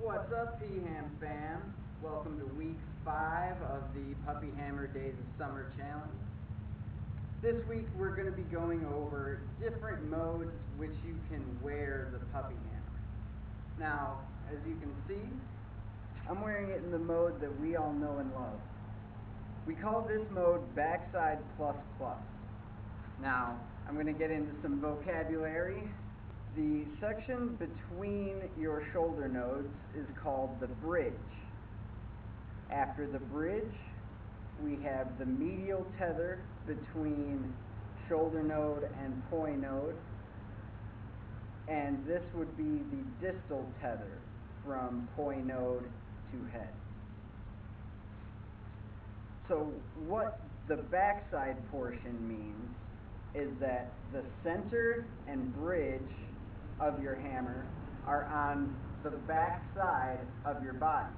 What's up, PuppyHammer fam? Welcome to week 5 of the PuppyHammer Days of Summer Challenge. This week we're going to be going over different modes which you can wear the PuppyHammer. Now, as you can see, I'm wearing it in the mode that we all know and love. We call this mode backside plus plus. Now, I'm going to get into some vocabulary. The section between your shoulder nodes is called the bridge. After the bridge, we have the medial tether between shoulder node and poi node, and this would be the distal tether from poi node to head. So what the backside portion means is that the center and bridge of your hammer are on the back side of your body.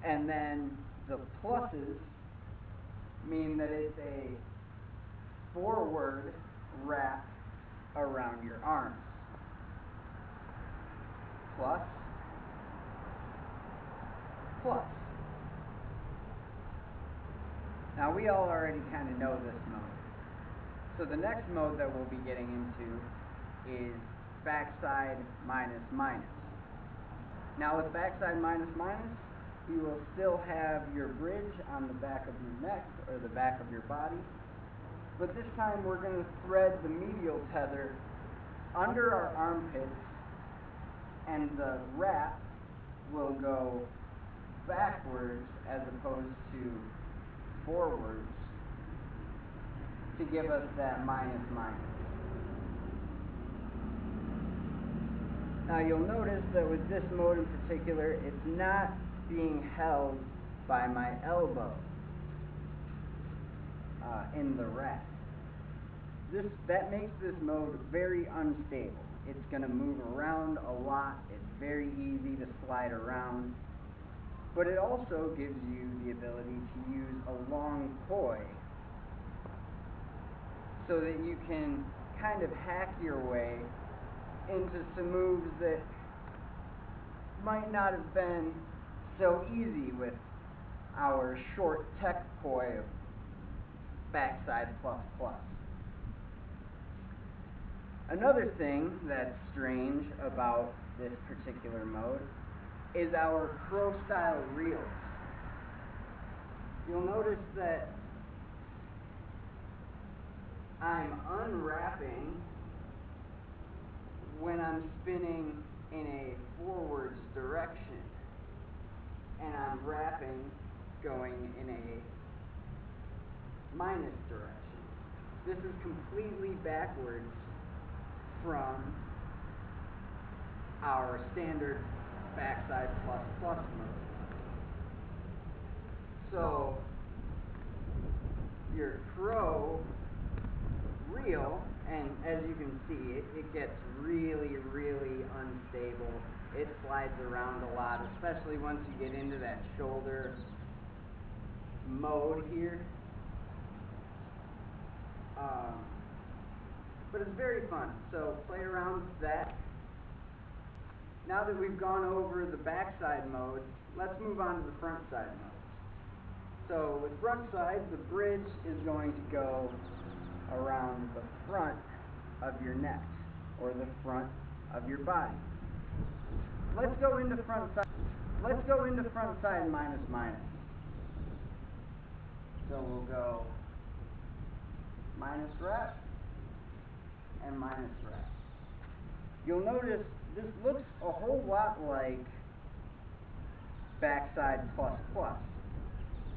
And then the pluses mean that it's a forward wrap around your arms. Plus, plus. Now we all already kind of know this mode. So the next mode that we'll be getting into is backside minus minus. Now with backside minus minus, you will still have your bridge on the back of your neck or the back of your body, but this time we're going to thread the medial tether under our armpits, and the wrap will go backwards as opposed to forwards to give us that minus minus. Now you'll notice that with this mode in particular, it's not being held by my elbow in the wrap. That makes this mode very unstable. It's going to move around a lot. It's very easy to slide around. But it also gives you the ability to use a long poi so that you can kind of hack your way into some moves that might not have been so easy with our short tech poi of backside plus plus. Another thing that's strange about this particular mode is our crow style reels. You'll notice that I'm unwrapping when I'm spinning in a forwards direction, and I'm wrapping going in a minus direction. This is completely backwards from our standard backside plus plus mode. So your crow reel, and as you can see, it gets really, really unstable. It slides around a lot, especially once you get into that shoulder mode here. But it's very fun, so play around with that. Now that we've gone over the backside mode, let's move on to the front side mode. So with front side, the bridge is going to go around the front of your neck, or the front of your body. Let's go into front side. Let's go into front side minus minus. So we'll go minus wrap and minus wrap. You'll notice this looks a whole lot like backside plus plus.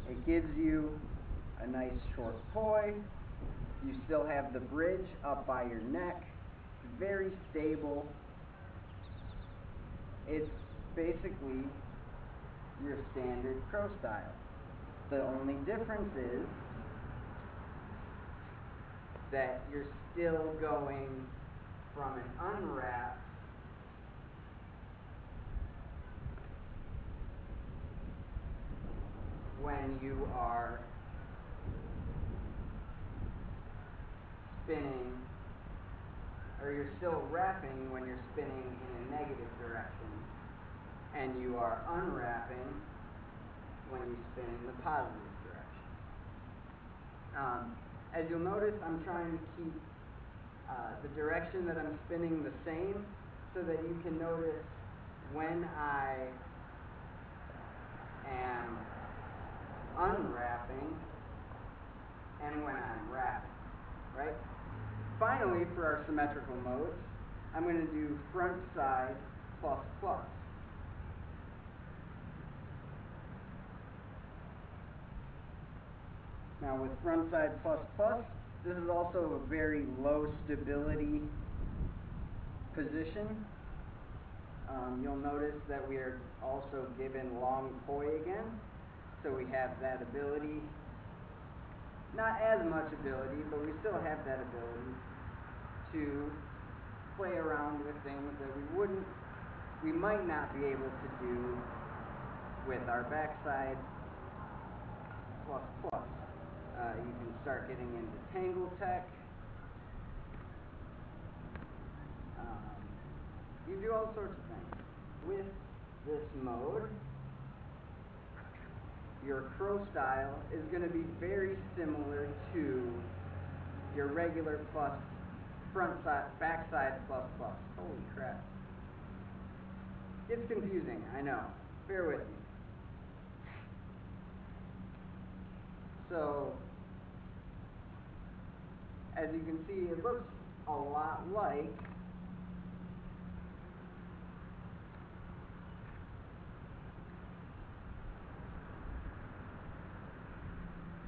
It gives you a nice short poi. You still have the bridge up by your neck. It's very stable. It's basically your standard crow style. The only difference is that you're still going from an unwrap when you are spinning or you're still wrapping when you're spinning in a negative direction, and you are unwrapping when you spin in the positive direction. As you'll notice, I'm trying to keep the direction that I'm spinning the same so that you can notice when I am unwrapping and when I'm wrapping, right? Finally, for our symmetrical modes, I'm going to do frontside plus plus. Now with frontside plus plus, this is also a very low stability position. You'll notice that we are also given long poi again, so we have that ability. Not as much ability, but we still have that ability to play around with things that we might not be able to do with our backside plus plus. You can start getting into tangle tech. You do all sorts of things. With this mode, your crow style is going to be very similar to your regular plus frontside, backside plus plus. Holy crap. It's confusing, I know. Bear with me. So, as you can see, it looks a lot like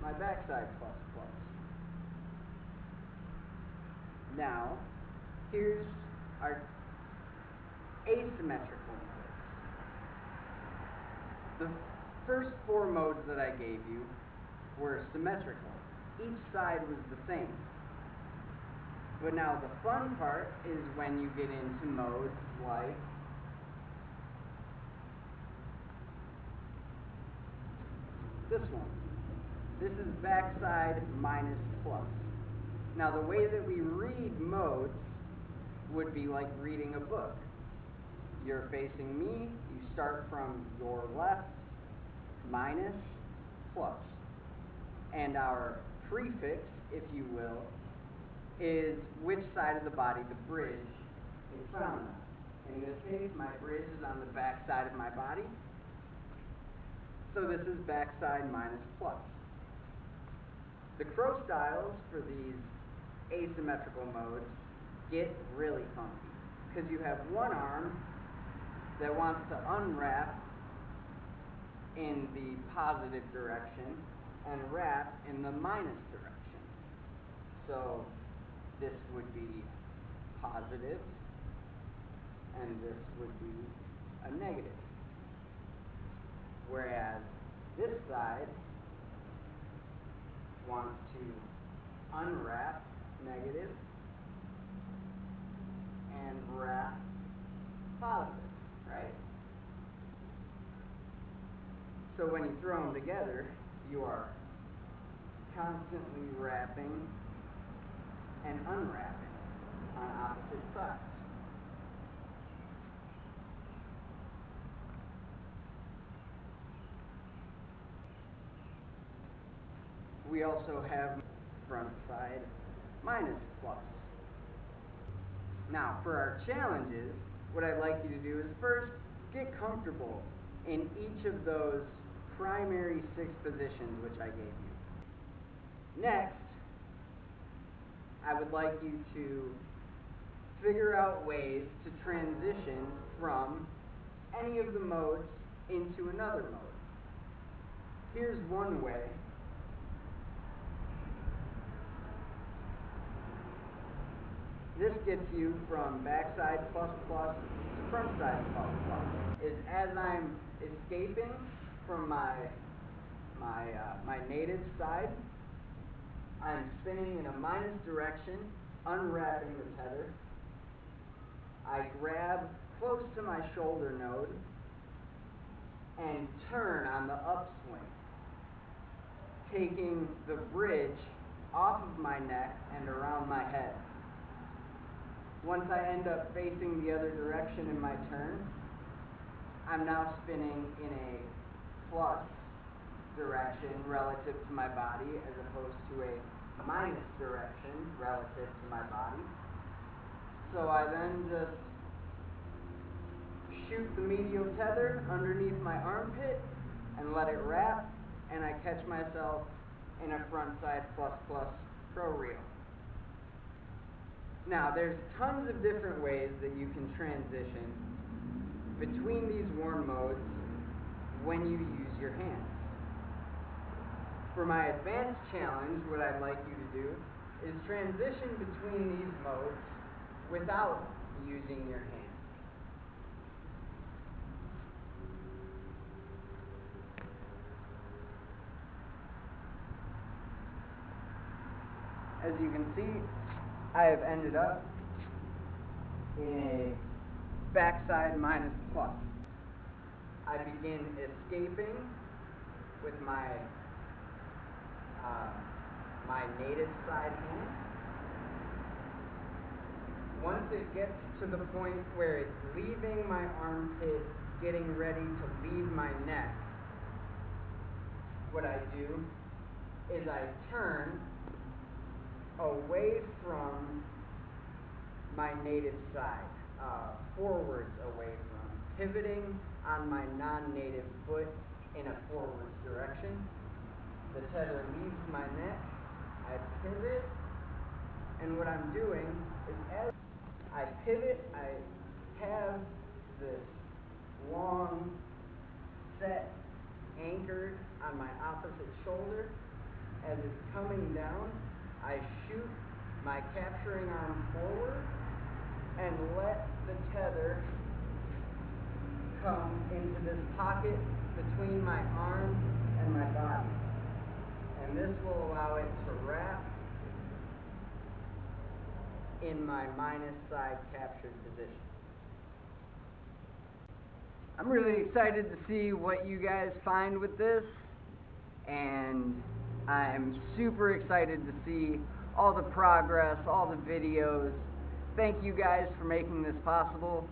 my backside plus plus. Now, here's our asymmetrical modes. The first four modes that I gave you were symmetrical. Each side was the same. But now the fun part is when you get into modes like this one. This is backside minus plus. Now the way that we read modes would be like reading a book. You're facing me, you start from your left, minus, plus. And our prefix, if you will, is which side of the body the bridge is found on. In this case, my bridge is on the back side of my body. So this is backside minus plus. The crow styles for these asymmetrical modes get really funky because you have one arm that wants to unwrap in the positive direction and wrap in the minus direction. So this would be positive and this would be a negative. Whereas this side wants to unwrap negative and wrap positive, right? So when you throw them together, you are constantly wrapping and unwrapping on opposite sides. We also have front side minus plus. Now, for our challenges, what I'd like you to do is first get comfortable in each of those primary 6 positions which I gave you. Next, I would like you to figure out ways to transition from any of the modes into another mode. Here's one way. This gets you from backside plus plus to frontside plus plus. Is as I'm escaping from my native side, I'm spinning in a minus direction, unwrapping the tether. I grab close to my shoulder node and turn on the upswing, taking the bridge off of my neck and around my head. Once I end up facing the other direction in my turn, I'm now spinning in a plus direction relative to my body as opposed to a minus direction relative to my body. So I then just shoot the medial tether underneath my armpit and let it wrap, and I catch myself in a frontside plus pro reel. Now, there's tons of different ways that you can transition between these warm modes when you use your hands. For my advanced challenge, what I'd like you to do is transition between these modes without using your hands. As you can see, I have ended up in a backside minus plus. I begin escaping with my native side hand. Once it gets to the point where it's leaving my armpit, getting ready to leave my neck, what I do is I turn away from my native side, forwards away from, pivoting on my non-native foot in a forwards direction. The tether leaves my neck, I pivot, and what I'm doing is as I pivot, I have this long set anchored on my opposite shoulder. As it's coming down, I shoot my capturing arm forward and let the tether come into this pocket between my arm and my body. And this will allow it to wrap in my minus side captured position. I'm really excited to see what you guys find with this, and I'm super excited to see all the progress, all the videos. Thank you guys for making this possible.